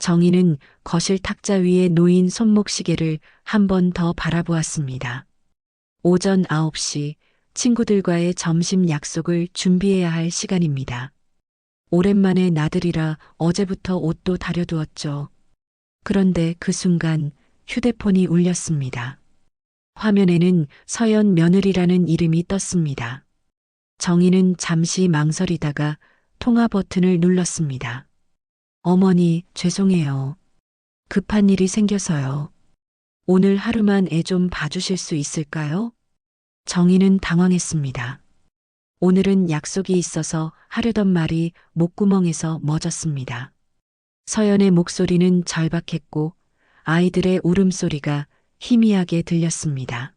정희는 거실 탁자 위에 놓인 손목시계를 한 번 더 바라보았습니다. 오전 9시 친구들과의 점심 약속을 준비해야 할 시간입니다. 오랜만에 나들이라 어제부터 옷도 다려두었죠. 그런데 그 순간 휴대폰이 울렸습니다. 화면에는 서연 며느리라는 이름이 떴습니다. 정희는 잠시 망설이다가 통화 버튼을 눌렀습니다. 어머니, 죄송해요. 급한 일이 생겨서요. 오늘 하루만 애 좀 봐주실 수 있을까요? 정희는 당황했습니다. 오늘은 약속이 있어서 하려던 말이 목구멍에서 멎었습니다. 서연의 목소리는 절박했고 아이들의 울음소리가 희미하게 들렸습니다.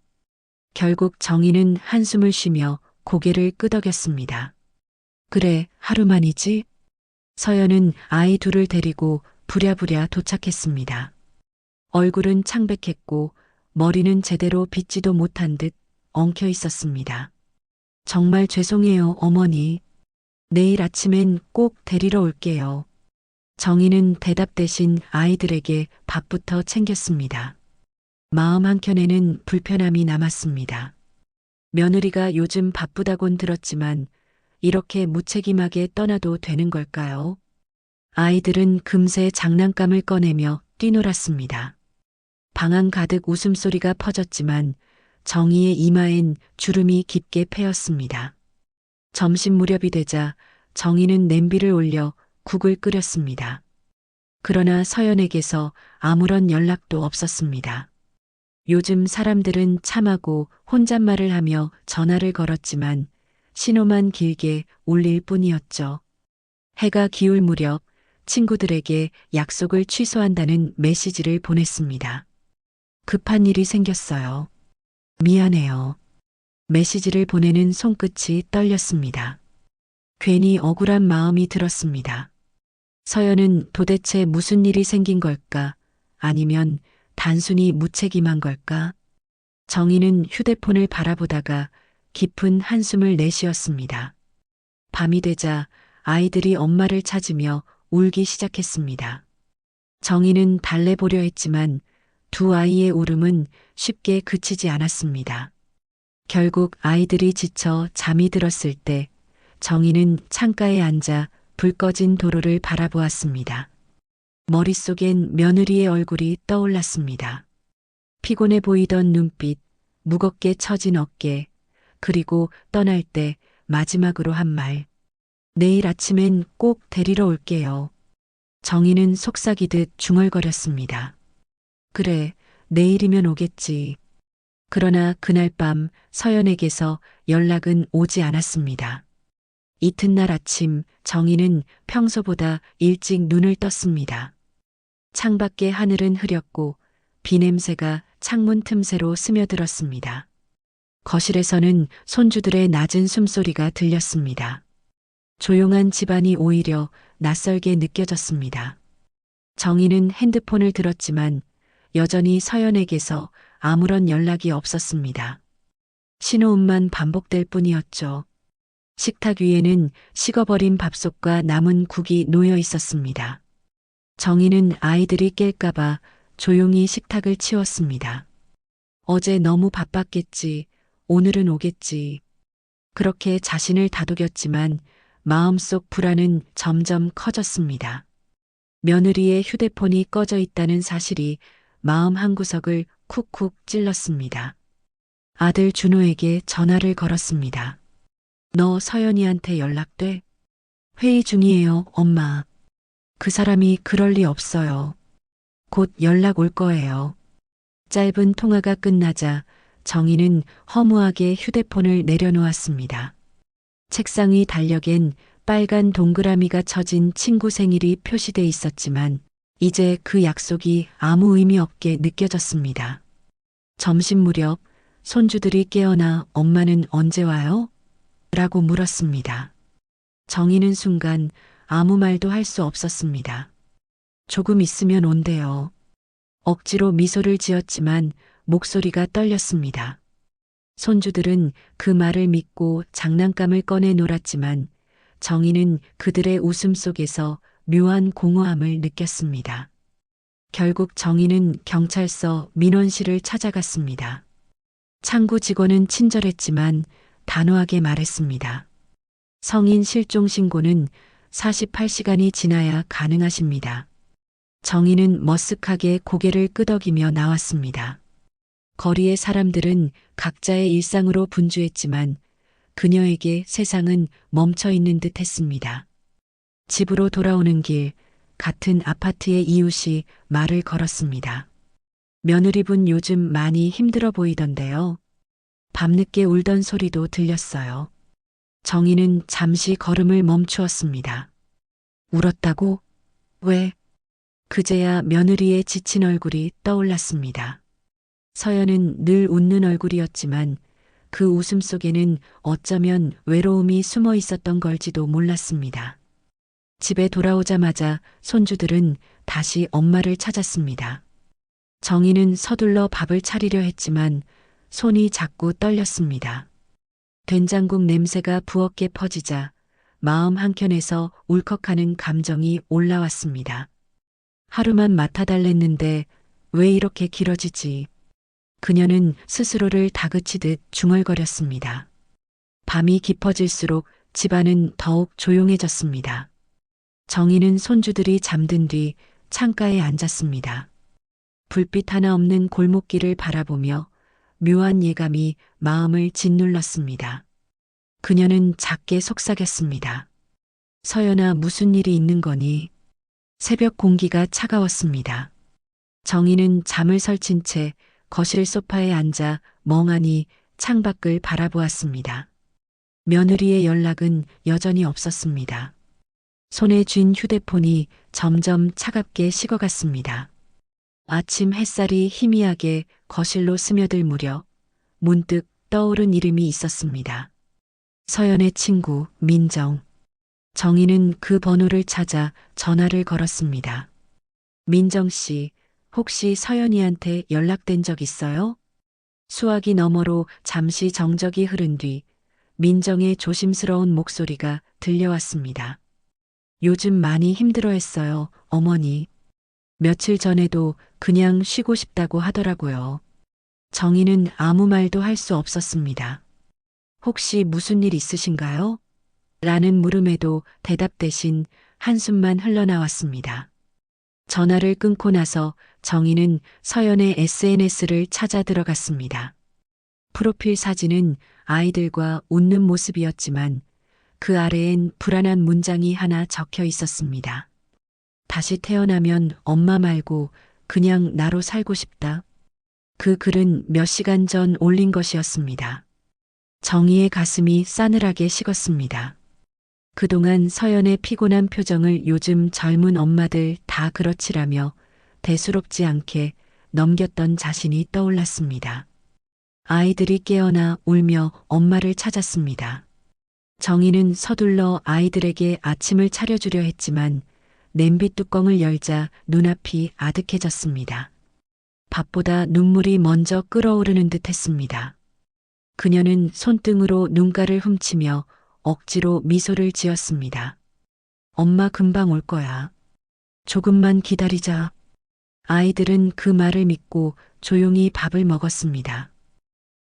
결국 정희는 한숨을 쉬며 고개를 끄덕였습니다. 그래, 하루만이지? 서연은 아이 둘을 데리고 부랴부랴 도착했습니다. 얼굴은 창백했고 머리는 제대로 빗지도 못한 듯 엉켜 있었습니다. 정말 죄송해요, 어머니. 내일 아침엔 꼭 데리러 올게요. 정희는 대답 대신 아이들에게 밥부터 챙겼습니다. 마음 한켠에는 불편함이 남았습니다. 며느리가 요즘 바쁘다곤 들었지만 이렇게 무책임하게 떠나도 되는 걸까요? 아이들은 금세 장난감을 꺼내며 뛰놀았습니다. 방안 가득 웃음소리가 퍼졌지만 정희의 이마엔 주름이 깊게 패였습니다. 점심 무렵이 되자 정희는 냄비를 올려 국을 끓였습니다. 그러나 서연에게서 아무런 연락도 없었습니다. 요즘 사람들은 참하고 혼잣말을 하며 전화를 걸었지만 신호만 길게 울릴 뿐이었죠. 해가 기울 무렵 친구들에게 약속을 취소한다는 메시지를 보냈습니다. 급한 일이 생겼어요. 미안해요. 메시지를 보내는 손끝이 떨렸습니다. 괜히 억울한 마음이 들었습니다. 서연은 도대체 무슨 일이 생긴 걸까? 아니면 단순히 무책임한 걸까? 정희는 휴대폰을 바라보다가 깊은 한숨을 내쉬었습니다. 밤이 되자 아이들이 엄마를 찾으며 울기 시작했습니다. 정희는 달래보려 했지만 두 아이의 울음은 쉽게 그치지 않았습니다. 결국 아이들이 지쳐 잠이 들었을 때 정희는 창가에 앉아 불 꺼진 도로를 바라보았습니다. 머릿속엔 며느리의 얼굴이 떠올랐습니다. 피곤해 보이던 눈빛, 무겁게 처진 어깨, 그리고 떠날 때 마지막으로 한 말. 내일 아침엔 꼭 데리러 올게요. 정희는 속삭이듯 중얼거렸습니다. 그래, 내일이면 오겠지. 그러나 그날 밤 서연에게서 연락은 오지 않았습니다. 이튿날 아침 정희는 평소보다 일찍 눈을 떴습니다. 창밖의 하늘은 흐렸고 비 냄새가 창문 틈새로 스며들었습니다. 거실에서는 손주들의 낮은 숨소리가 들렸습니다. 조용한 집안이 오히려 낯설게 느껴졌습니다. 정희는 핸드폰을 들었지만 여전히 서연에게서 아무런 연락이 없었습니다. 신호음만 반복될 뿐이었죠. 식탁 위에는 식어버린 밥솥과 남은 국이 놓여 있었습니다. 정희는 아이들이 깰까봐 조용히 식탁을 치웠습니다. 어제 너무 바빴겠지, 오늘은 오겠지. 그렇게 자신을 다독였지만 마음속 불안은 점점 커졌습니다. 며느리의 휴대폰이 꺼져 있다는 사실이 마음 한구석을 쿡쿡 찔렀습니다. 아들 준호에게 전화를 걸었습니다. 너 서연이한테 연락돼? 회의 중이에요, 엄마. 그 사람이 그럴 리 없어요. 곧 연락 올 거예요. 짧은 통화가 끝나자 정희는 허무하게 휴대폰을 내려놓았습니다. 책상 위 달력엔 빨간 동그라미가 쳐진 친구 생일이 표시돼 있었지만 이제 그 약속이 아무 의미 없게 느껴졌습니다. 점심 무렵 손주들이 깨어나 엄마는 언제 와요? 라고 물었습니다. 정희는 순간 아무 말도 할 수 없었습니다. 조금 있으면 온대요. 억지로 미소를 지었지만 목소리가 떨렸습니다. 손주들은 그 말을 믿고 장난감을 꺼내 놀았지만 정희는 그들의 웃음 속에서 묘한 공허함을 느꼈습니다. 결국 정희는 경찰서 민원실을 찾아갔습니다. 창구 직원은 친절했지만 단호하게 말했습니다. 성인 실종 신고는 48시간이 지나야 가능하십니다. 정희는 머쓱하게 고개를 끄덕이며 나왔습니다. 거리의 사람들은 각자의 일상으로 분주했지만 그녀에게 세상은 멈춰 있는 듯 했습니다. 집으로 돌아오는 길, 같은 아파트의 이웃이 말을 걸었습니다. 며느리분 요즘 많이 힘들어 보이던데요. 밤늦게 울던 소리도 들렸어요. 정희는 잠시 걸음을 멈추었습니다. 울었다고? 왜? 그제야 며느리의 지친 얼굴이 떠올랐습니다. 서연은 늘 웃는 얼굴이었지만 그 웃음 속에는 어쩌면 외로움이 숨어 있었던 걸지도 몰랐습니다. 집에 돌아오자마자 손주들은 다시 엄마를 찾았습니다. 정희는 서둘러 밥을 차리려 했지만 손이 자꾸 떨렸습니다. 된장국 냄새가 부엌에 퍼지자 마음 한켠에서 울컥하는 감정이 올라왔습니다. 하루만 맡아달랬는데 왜 이렇게 길어지지? 그녀는 스스로를 다그치듯 중얼거렸습니다. 밤이 깊어질수록 집안은 더욱 조용해졌습니다. 정희는 손주들이 잠든 뒤 창가에 앉았습니다. 불빛 하나 없는 골목길을 바라보며 묘한 예감이 마음을 짓눌렀습니다. 그녀는 작게 속삭였습니다. 서연아, 무슨 일이 있는 거니? 새벽 공기가 차가웠습니다. 정희는 잠을 설친 채 거실 소파에 앉아 멍하니 창밖을 바라보았습니다. 며느리의 연락은 여전히 없었습니다. 손에 쥔 휴대폰이 점점 차갑게 식어갔습니다. 아침 햇살이 희미하게 거실로 스며들 무렵 문득 떠오른 이름이 있었습니다. 서연의 친구 민정. 정희는 그 번호를 찾아 전화를 걸었습니다. 민정 씨, 혹시 서연이한테 연락된 적 있어요? 수화기 너머로 잠시 정적이 흐른 뒤 민정의 조심스러운 목소리가 들려왔습니다. 요즘 많이 힘들어했어요, 어머니. 며칠 전에도 그냥 쉬고 싶다고 하더라고요. 정희는 아무 말도 할 수 없었습니다. 혹시 무슨 일 있으신가요? 라는 물음에도 대답 대신 한숨만 흘러나왔습니다. 전화를 끊고 나서 정희는 서연의 SNS를 찾아 들어갔습니다. 프로필 사진은 아이들과 웃는 모습이었지만 그 아래엔 불안한 문장이 하나 적혀 있었습니다. 다시 태어나면 엄마 말고 그냥 나로 살고 싶다. 그 글은 몇 시간 전 올린 것이었습니다. 정희의 가슴이 싸늘하게 식었습니다. 그동안 서연의 피곤한 표정을 요즘 젊은 엄마들 다 그렇지라며 대수롭지 않게 넘겼던 자신이 떠올랐습니다. 아이들이 깨어나 울며 엄마를 찾았습니다. 정희는 서둘러 아이들에게 아침을 차려주려 했지만 냄비 뚜껑을 열자 눈앞이 아득해졌습니다. 밥보다 눈물이 먼저 끓어오르는 듯 했습니다. 그녀는 손등으로 눈가를 훔치며 억지로 미소를 지었습니다. 엄마 금방 올 거야. 조금만 기다리자. 아이들은 그 말을 믿고 조용히 밥을 먹었습니다.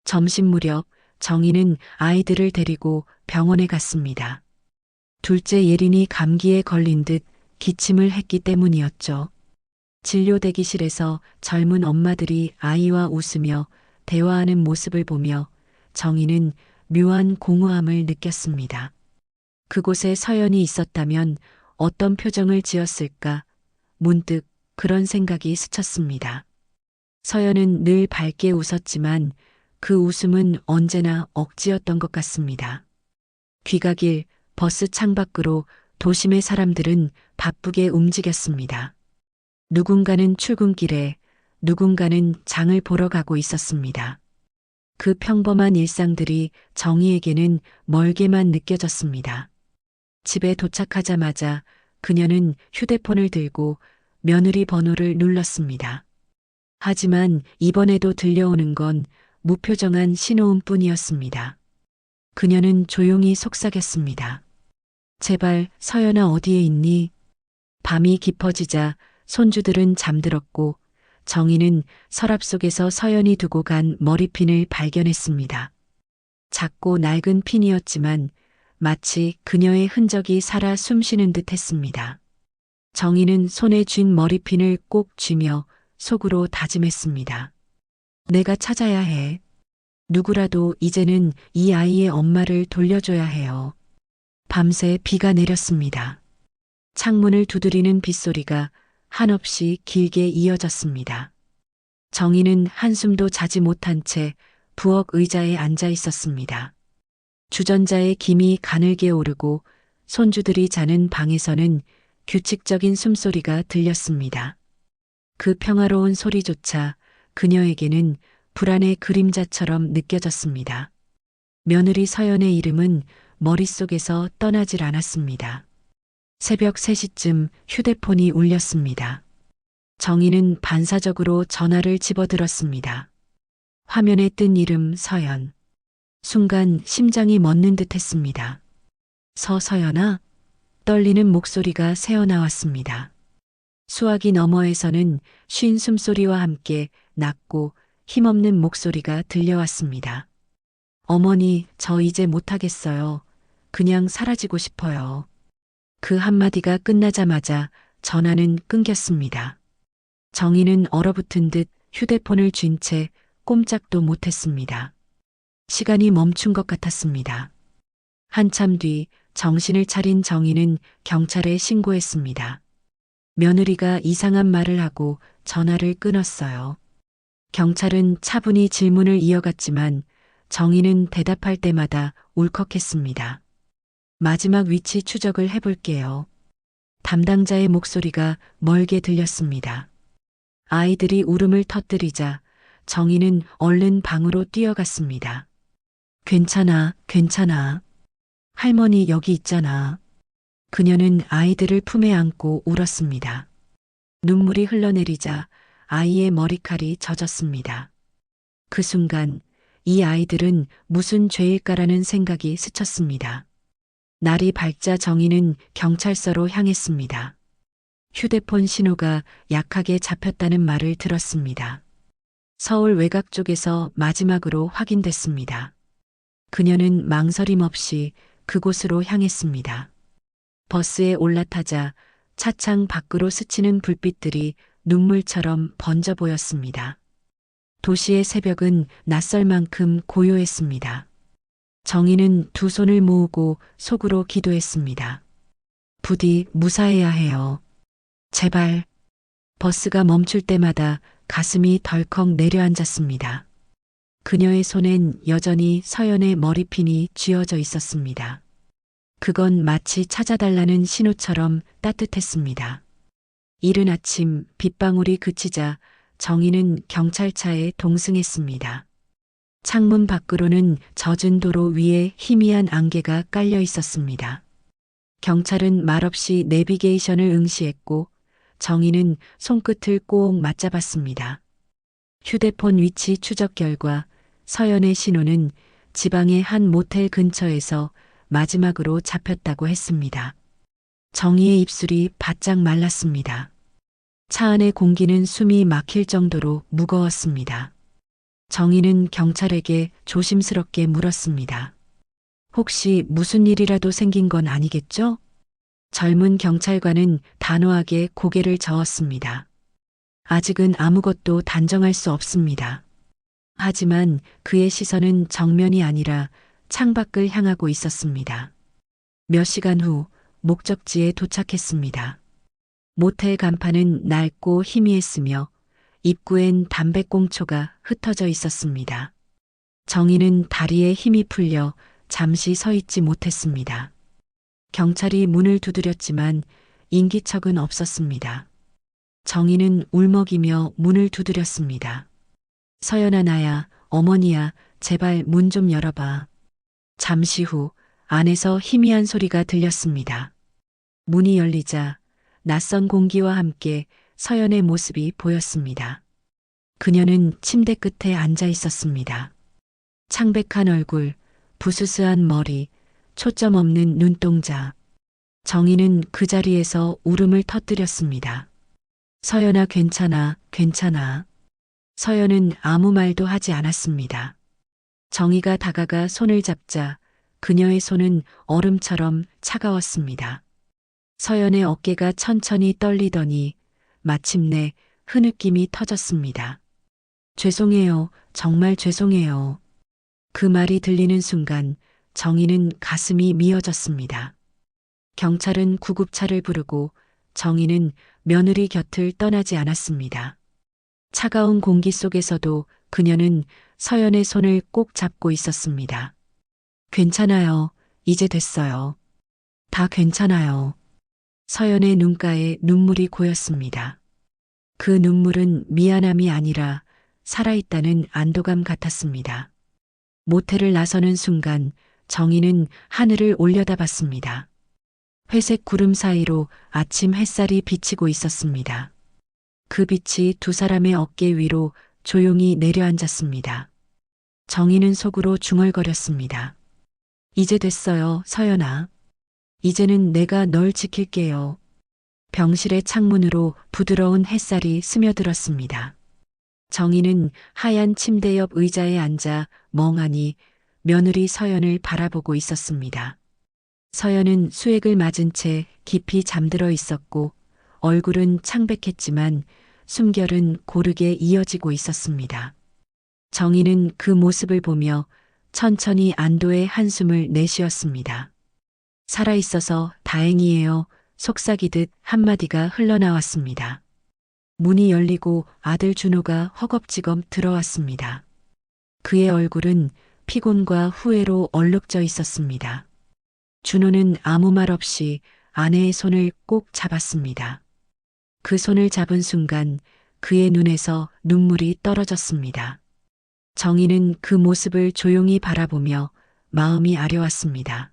점심 무렵 정희는 아이들을 데리고 병원에 갔습니다. 둘째 예린이 감기에 걸린 듯 기침을 했기 때문이었죠. 진료 대기실에서 젊은 엄마들이 아이와 웃으며 대화하는 모습을 보며 정희는 묘한 공허함을 느꼈습니다. 그곳에 서연이 있었다면 어떤 표정을 지었을까? 문득 그런 생각이 스쳤습니다. 서연은 늘 밝게 웃었지만 그 웃음은 언제나 억지였던 것 같습니다. 귀가길, 버스 창밖으로 도심의 사람들은 바쁘게 움직였습니다. 누군가는 출근길에, 누군가는 장을 보러 가고 있었습니다. 그 평범한 일상들이 정희에게는 멀게만 느껴졌습니다. 집에 도착하자마자 그녀는 휴대폰을 들고 며느리 번호를 눌렀습니다. 하지만 이번에도 들려오는 건 무표정한 신호음뿐이었습니다. 그녀는 조용히 속삭였습니다. 제발 서연아 어디에 있니? 밤이 깊어지자 손주들은 잠들었고 정희는 서랍 속에서 서연이 두고 간 머리핀을 발견했습니다. 작고 낡은 핀이었지만 마치 그녀의 흔적이 살아 숨쉬는 듯 했습니다. 정희는 손에 쥔 머리핀을 꼭 쥐며 속으로 다짐했습니다. 내가 찾아야 해. 누구라도 이제는 이 아이의 엄마를 돌려줘야 해요. 밤새 비가 내렸습니다. 창문을 두드리는 빗소리가 한없이 길게 이어졌습니다. 정희는 한숨도 자지 못한 채 부엌 의자에 앉아 있었습니다. 주전자에 김이 가늘게 오르고 손주들이 자는 방에서는 규칙적인 숨소리가 들렸습니다. 그 평화로운 소리조차 그녀에게는 불안의 그림자처럼 느껴졌습니다. 며느리 서연의 이름은 머릿속에서 떠나질 않았습니다. 새벽 3시쯤 휴대폰이 울렸습니다. 정희는 반사적으로 전화를 집어들었습니다. 화면에 뜬 이름 서연. 순간 심장이 멎는 듯 했습니다. 서연아? 떨리는 목소리가 새어나왔습니다. 수화기 너머에서는 쉰 숨소리와 함께 낮고 힘없는 목소리가 들려왔습니다. 어머니, 저 이제 못하겠어요. 그냥 사라지고 싶어요. 그 한마디가 끝나자마자 전화는 끊겼습니다. 정희는 얼어붙은 듯 휴대폰을 쥔 채 꼼짝도 못했습니다. 시간이 멈춘 것 같았습니다. 한참 뒤 정신을 차린 정희는 경찰에 신고했습니다. 며느리가 이상한 말을 하고 전화를 끊었어요. 경찰은 차분히 질문을 이어갔지만 정희는 대답할 때마다 울컥했습니다. 마지막 위치 추적을 해볼게요. 담당자의 목소리가 멀게 들렸습니다. 아이들이 울음을 터뜨리자 정희는 얼른 방으로 뛰어갔습니다. 괜찮아, 괜찮아. 할머니 여기 있잖아. 그녀는 아이들을 품에 안고 울었습니다. 눈물이 흘러내리자 아이의 머리칼이 젖었습니다. 그 순간 이 아이들은 무슨 죄일까라는 생각이 스쳤습니다. 날이 밝자 정희는 경찰서로 향했습니다. 휴대폰 신호가 약하게 잡혔다는 말을 들었습니다. 서울 외곽 쪽에서 마지막으로 확인됐습니다. 그녀는 망설임 없이 그곳으로 향했습니다. 버스에 올라타자 차창 밖으로 스치는 불빛들이 눈물처럼 번져 보였습니다. 도시의 새벽은 낯설 만큼 고요했습니다. 정희는 두 손을 모으고 속으로 기도했습니다. 부디 무사해야 해요. 제발. 버스가 멈출 때마다 가슴이 덜컥 내려앉았습니다. 그녀의 손엔 여전히 서연의 머리핀이 쥐어져 있었습니다. 그건 마치 찾아달라는 신호처럼 따뜻했습니다. 이른 아침 빗방울이 그치자 정희는 경찰차에 동승했습니다. 창문 밖으로는 젖은 도로 위에 희미한 안개가 깔려 있었습니다. 경찰은 말없이 내비게이션을 응시했고 정희는 손끝을 꼭 맞잡았습니다. 휴대폰 위치 추적 결과 서연의 신호는 지방의 한 모텔 근처에서 마지막으로 잡혔다고 했습니다. 정희의 입술이 바짝 말랐습니다. 차 안의 공기는 숨이 막힐 정도로 무거웠습니다. 정희는 경찰에게 조심스럽게 물었습니다. 혹시 무슨 일이라도 생긴 건 아니겠죠? 젊은 경찰관은 단호하게 고개를 저었습니다. 아직은 아무것도 단정할 수 없습니다. 하지만 그의 시선은 정면이 아니라 창밖을 향하고 있었습니다. 몇 시간 후 목적지에 도착했습니다. 모텔 간판은 낡고 희미했으며 입구엔 담배꽁초가 흩어져 있었습니다. 정희는 다리에 힘이 풀려 잠시 서 있지 못했습니다. 경찰이 문을 두드렸지만 인기척은 없었습니다. 정희는 울먹이며 문을 두드렸습니다. 서연아, 나야, 어머니야, 제발 문 좀 열어봐. 잠시 후 안에서 희미한 소리가 들렸습니다. 문이 열리자 낯선 공기와 함께 서연의 모습이 보였습니다. 그녀는 침대 끝에 앉아 있었습니다. 창백한 얼굴, 부스스한 머리, 초점 없는 눈동자. 정희는 그 자리에서 울음을 터뜨렸습니다. 서연아, 괜찮아, 괜찮아. 서연은 아무 말도 하지 않았습니다. 정희가 다가가 손을 잡자 그녀의 손은 얼음처럼 차가웠습니다. 서연의 어깨가 천천히 떨리더니 마침내 흐느낌이 터졌습니다. 죄송해요. 정말 죄송해요. 그 말이 들리는 순간 정희는 가슴이 미어졌습니다. 경찰은 구급차를 부르고 정희는 며느리 곁을 떠나지 않았습니다. 차가운 공기 속에서도 그녀는 서연의 손을 꼭 잡고 있었습니다. 괜찮아요. 이제 됐어요. 다 괜찮아요. 서연의 눈가에 눈물이 고였습니다. 그 눈물은 미안함이 아니라 살아있다는 안도감 같았습니다. 모텔을 나서는 순간 정희는 하늘을 올려다봤습니다. 회색 구름 사이로 아침 햇살이 비치고 있었습니다. 그 빛이 두 사람의 어깨 위로 조용히 내려앉았습니다. 정희는 속으로 중얼거렸습니다. 이제 됐어요, 서연아. 이제는 내가 널 지킬게요. 병실의 창문으로 부드러운 햇살이 스며들었습니다. 정희는 하얀 침대 옆 의자에 앉아 멍하니 며느리 서연을 바라보고 있었습니다. 서연은 수액을 맞은 채 깊이 잠들어 있었고 얼굴은 창백했지만 숨결은 고르게 이어지고 있었습니다. 정희는 그 모습을 보며 천천히 안도의 한숨을 내쉬었습니다. 살아있어서 다행이에요. 속삭이듯 한마디가 흘러나왔습니다. 문이 열리고 아들 준호가 허겁지겁 들어왔습니다. 그의 얼굴은 피곤과 후회로 얼룩져 있었습니다. 준호는 아무 말 없이 아내의 손을 꼭 잡았습니다. 그 손을 잡은 순간 그의 눈에서 눈물이 떨어졌습니다. 정희는 그 모습을 조용히 바라보며 마음이 아려왔습니다.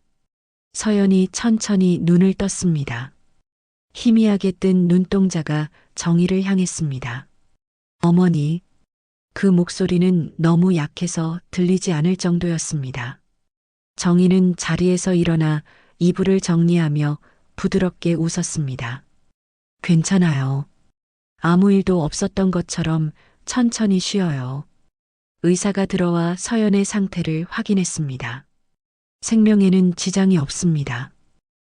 서연이 천천히 눈을 떴습니다. 희미하게 뜬 눈동자가 정희를 향했습니다. 어머니, 그 목소리는 너무 약해서 들리지 않을 정도였습니다. 정희는 자리에서 일어나 이불을 정리하며 부드럽게 웃었습니다. 괜찮아요. 아무 일도 없었던 것처럼 천천히 쉬어요. 의사가 들어와 서연의 상태를 확인했습니다. 생명에는 지장이 없습니다.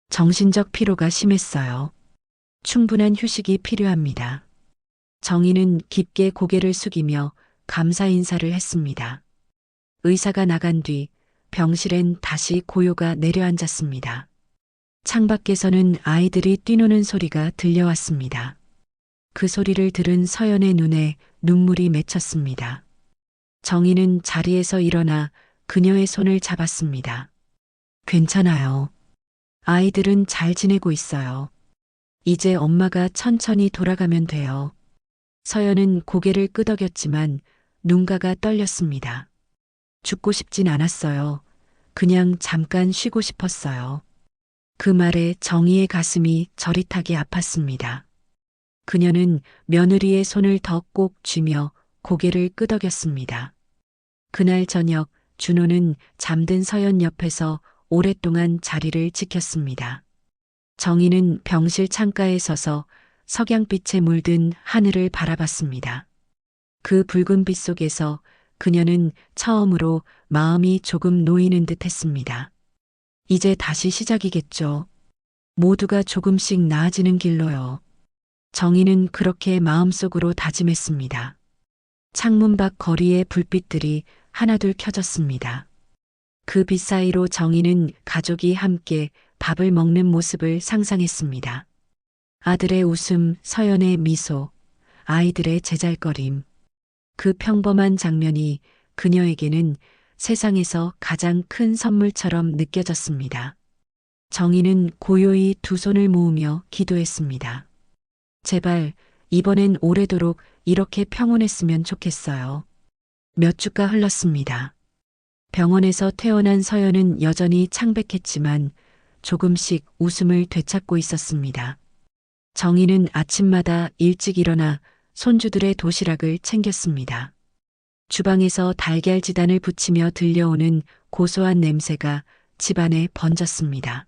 정신적 피로가 심했어요. 충분한 휴식이 필요합니다. 정희는 깊게 고개를 숙이며 감사 인사를 했습니다. 의사가 나간 뒤 병실엔 다시 고요가 내려앉았습니다. 창밖에서는 아이들이 뛰노는 소리가 들려왔습니다. 그 소리를 들은 서연의 눈에 눈물이 맺혔습니다. 정희는 자리에서 일어나 그녀의 손을 잡았습니다. 괜찮아요. 아이들은 잘 지내고 있어요. 이제 엄마가 천천히 돌아가면 돼요. 서연은 고개를 끄덕였지만 눈가가 떨렸습니다. 죽고 싶진 않았어요. 그냥 잠깐 쉬고 싶었어요. 그 말에 정희의 가슴이 저릿하게 아팠습니다. 그녀는 며느리의 손을 더 꼭 쥐며 고개를 끄덕였습니다. 그날 저녁 준호는 잠든 서연 옆에서 오랫동안 자리를 지켰습니다. 정희는 병실 창가에 서서 석양빛에 물든 하늘을 바라봤습니다. 그 붉은 빛 속에서 그녀는 처음으로 마음이 조금 놓이는 듯 했습니다. 이제 다시 시작이겠죠. 모두가 조금씩 나아지는 길로요. 정희는 그렇게 마음속으로 다짐했습니다. 창문 밖 거리의 불빛들이 하나둘 켜졌습니다. 그 빛 사이로 정희는 가족이 함께 밥을 먹는 모습을 상상했습니다. 아들의 웃음, 서연의 미소, 아이들의 제잘거림. 그 평범한 장면이 그녀에게는 세상에서 가장 큰 선물처럼 느껴졌습니다. 정희는 고요히 두 손을 모으며 기도했습니다. 제발 이번엔 오래도록 이렇게 평온했으면 좋겠어요. 몇 주가 흘렀습니다. 병원에서 퇴원한 서연은 여전히 창백했지만 조금씩 웃음을 되찾고 있었습니다. 정희는 아침마다 일찍 일어나 손주들의 도시락을 챙겼습니다. 주방에서 달걀 지단을 부치며 들려오는 고소한 냄새가 집안에 번졌습니다.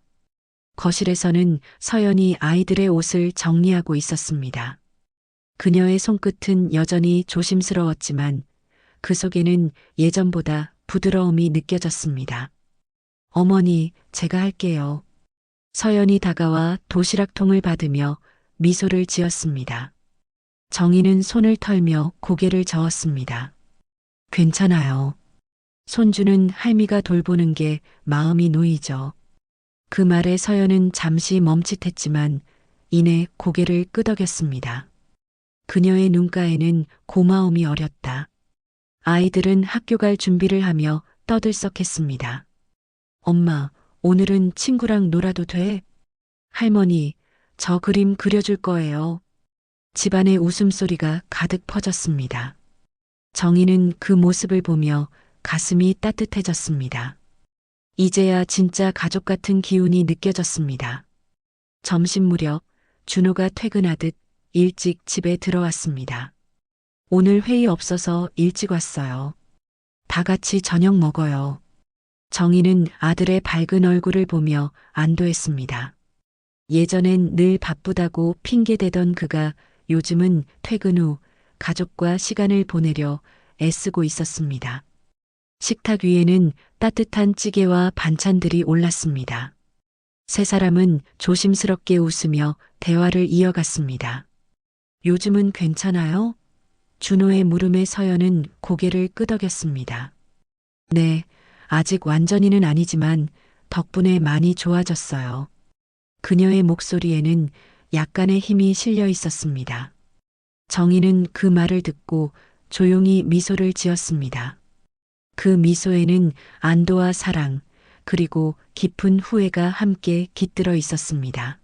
거실에서는 서연이 아이들의 옷을 정리하고 있었습니다. 그녀의 손끝은 여전히 조심스러웠지만 그 속에는 예전보다 부드러움이 느껴졌습니다. 어머니, 제가 할게요. 서연이 다가와 도시락통을 받으며 미소를 지었습니다. 정희는 손을 털며 고개를 저었습니다. 괜찮아요. 손주는 할미가 돌보는 게 마음이 놓이죠. 그 말에 서연은 잠시 멈칫했지만 이내 고개를 끄덕였습니다. 그녀의 눈가에는 고마움이 어렸다. 아이들은 학교 갈 준비를 하며 떠들썩했습니다. 엄마, 오늘은 친구랑 놀아도 돼? 할머니, 저 그림 그려줄 거예요. 집안의 웃음소리가 가득 퍼졌습니다. 정희는 그 모습을 보며 가슴이 따뜻해졌습니다. 이제야 진짜 가족 같은 기운이 느껴졌습니다. 점심 무렵 준호가 퇴근하듯 일찍 집에 들어왔습니다. 오늘 회의 없어서 일찍 왔어요. 다 같이 저녁 먹어요. 정희는 아들의 밝은 얼굴을 보며 안도했습니다. 예전엔 늘 바쁘다고 핑계대던 그가 요즘은 퇴근 후 가족과 시간을 보내려 애쓰고 있었습니다. 식탁 위에는 따뜻한 찌개와 반찬들이 올랐습니다. 세 사람은 조심스럽게 웃으며 대화를 이어갔습니다. 요즘은 괜찮아요? 준호의 물음에 서연은 고개를 끄덕였습니다. 네, 아직 완전히는 아니지만 덕분에 많이 좋아졌어요. 그녀의 목소리에는 약간의 힘이 실려 있었습니다. 정희는 그 말을 듣고 조용히 미소를 지었습니다. 그 미소에는 안도와 사랑, 그리고 깊은 후회가 함께 깃들어 있었습니다.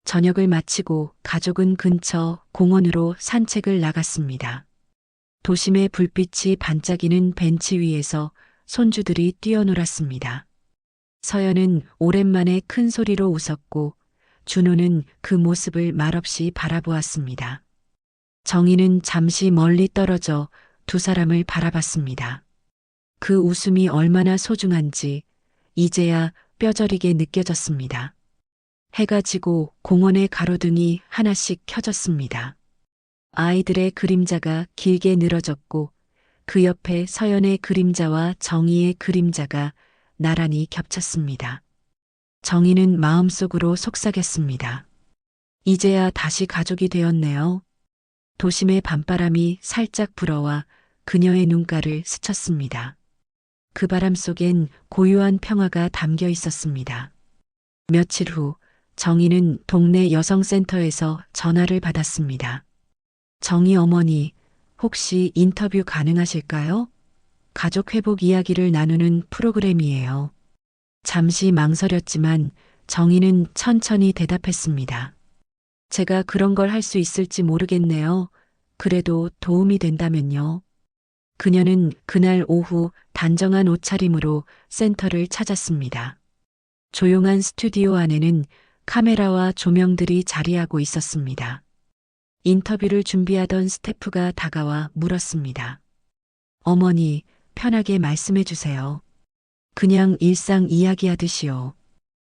저녁을 마치고 가족은 근처 공원으로 산책을 나갔습니다. 도심의 불빛이 반짝이는 벤치 위에서 손주들이 뛰어놀았습니다. 서연은 오랜만에 큰 소리로 웃었고 준호는 그 모습을 말없이 바라보았습니다. 정희는 잠시 멀리 떨어져 두 사람을 바라봤습니다. 그 웃음이 얼마나 소중한지 이제야 뼈저리게 느껴졌습니다. 해가 지고 공원의 가로등이 하나씩 켜졌습니다. 아이들의 그림자가 길게 늘어졌고 그 옆에 서연의 그림자와 정희의 그림자가 나란히 겹쳤습니다. 정희는 마음속으로 속삭였습니다. 이제야 다시 가족이 되었네요. 도심의 밤바람이 살짝 불어와 그녀의 눈가를 스쳤습니다. 그 바람 속엔 고요한 평화가 담겨 있었습니다. 며칠 후 정희는 동네 여성센터에서 전화를 받았습니다. 정희 어머니, 혹시 인터뷰 가능하실까요? 가족 회복 이야기를 나누는 프로그램이에요. 잠시 망설였지만 정희는 천천히 대답했습니다. 제가 그런 걸 할 수 있을지 모르겠네요. 그래도 도움이 된다면요. 그녀는 그날 오후 단정한 옷차림으로 센터를 찾았습니다. 조용한 스튜디오 안에는 카메라와 조명들이 자리하고 있었습니다. 인터뷰를 준비하던 스태프가 다가와 물었습니다. 어머니, 편하게 말씀해 주세요. 그냥 일상 이야기하듯이요.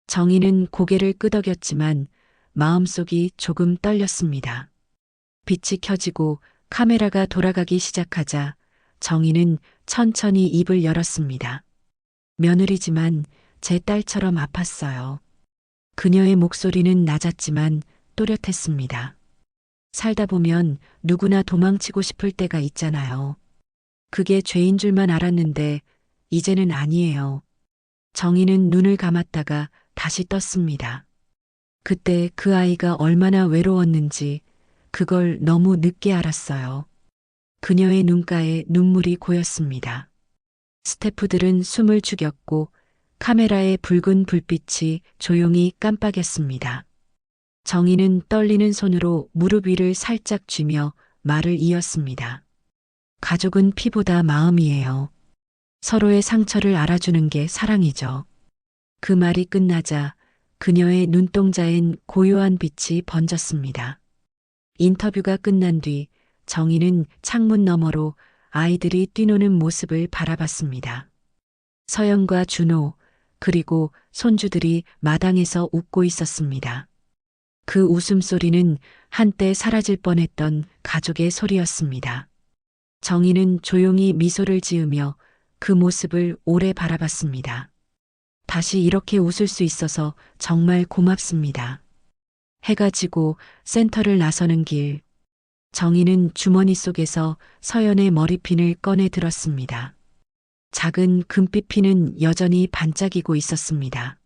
정희는 고개를 끄덕였지만 마음속이 조금 떨렸습니다. 빛이 켜지고 카메라가 돌아가기 시작하자 정희는 천천히 입을 열었습니다. 며느리지만 제 딸처럼 아팠어요. 그녀의 목소리는 낮았지만 또렷했습니다. 살다 보면 누구나 도망치고 싶을 때가 있잖아요. 그게 죄인 줄만 알았는데 이제는 아니에요. 정희는 눈을 감았다가 다시 떴습니다. 그때 그 아이가 얼마나 외로웠는지 그걸 너무 늦게 알았어요. 그녀의 눈가에 눈물이 고였습니다. 스태프들은 숨을 죽였고 카메라의 붉은 불빛이 조용히 깜빡였습니다. 정희는 떨리는 손으로 무릎 위를 살짝 쥐며 말을 이었습니다. 가족은 피보다 마음이에요. 서로의 상처를 알아주는 게 사랑이죠. 그 말이 끝나자 그녀의 눈동자엔 고요한 빛이 번졌습니다. 인터뷰가 끝난 뒤 정희는 창문 너머로 아이들이 뛰노는 모습을 바라봤습니다. 서연과 준호, 그리고 손주들이 마당에서 웃고 있었습니다. 그 웃음소리는 한때 사라질 뻔했던 가족의 소리였습니다. 정희는 조용히 미소를 지으며 그 모습을 오래 바라봤습니다. 다시 이렇게 웃을 수 있어서 정말 고맙습니다. 해가 지고 센터를 나서는 길. 정희는 주머니 속에서 서연의 머리핀을 꺼내 들었습니다. 작은 금빛 핀은 여전히 반짝이고 있었습니다.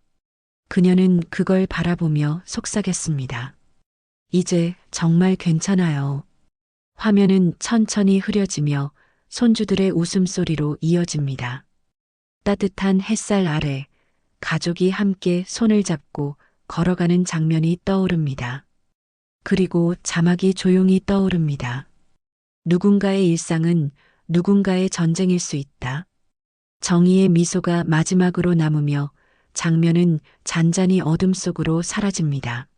그녀는 그걸 바라보며 속삭였습니다. 이제 정말 괜찮아요. 화면은 천천히 흐려지며 손주들의 웃음소리로 이어집니다. 따뜻한 햇살 아래 가족이 함께 손을 잡고 걸어가는 장면이 떠오릅니다. 그리고 자막이 조용히 떠오릅니다. 누군가의 일상은 누군가의 전쟁일 수 있다. 정의의 미소가 마지막으로 남으며 장면은 잔잔히 어둠 속으로 사라집니다.